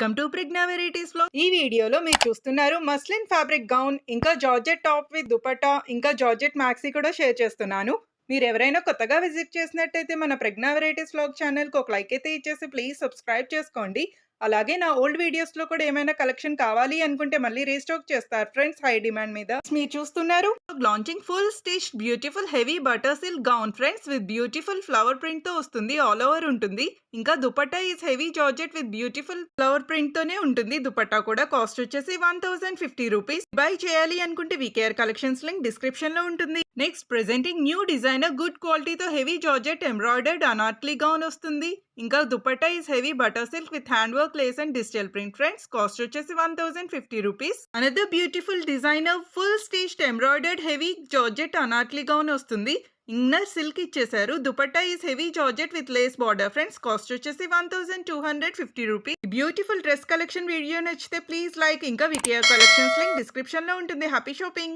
Welcome to Pragna varieties లో. ఈ వీడియోలో మీరు చూస్తున్నారు మస్లిన్ ఫ్యాబ్రిక్ గౌన్, ఇంకా జార్జెట్ టాప్ విత్ దుపట్టా, ఇంకా జార్జెట్ మ్యాక్సీ కూడా షేర్ చేస్తున్నాను. మీరు ఎవరైనా కొత్తగా విజిట్ చేసినట్టయితే మన ప్రెగ్నా వెరైటీస్ వ్లాగ్ ఛానల్ కి ఒక లైక్ అయితే ఇచ్చేసి ప్లీజ్ సబ్స్క్రైబ్ చేసుకోండి. అలాగే నా ఓల్డ్ వీడియోస్ లో కూడా ఏమైనా కలెక్షన్ కావాలి అనుకుంటే మళ్ళీ రీస్టాక్ చేస్తారు ఫ్రెండ్స్, హై డిమాండ్ మీద. మీరు చూస్తున్నారు launching full stitch beautiful heavy butter silk gown friends, with beautiful flower print తో వస్తుంది. ఆల్ ఓవర్ ఉంటుంది. ఇంకా dupatta is heavy georgette with beautiful flower print తోనే ఉంటుంది. దుపట్టా కూడా కాస్ట్ వచ్చేసి 1050 రూపీస్. బై చేయాలి అనుకుంటే వీకేఆర్ కలెక్షన్స్ లింక్ డిస్క్రిప్షన్ లో ఉంటుంది. Next presenting new designer good క్వాలిటీతో heavy georgette embroidered anarkali gown వస్తుంది. ఇంకా dupatta is heavy butter silk with hand work lace and digital print friends, cost వచ్చేసి 1050 rupees. Another beautiful designer full stitched embroidered heavy georgette anarkali gown వస్తుంది. Inner silk ఇచ్చేసారు. Dupatta is heavy georgette with lace border friends, cost వచ్చేసి 1250 rupees. Beautiful dress collection video నచ్చితే please like, ఇంకా VKR collections link description లో ఉంటుంది. Happy shopping.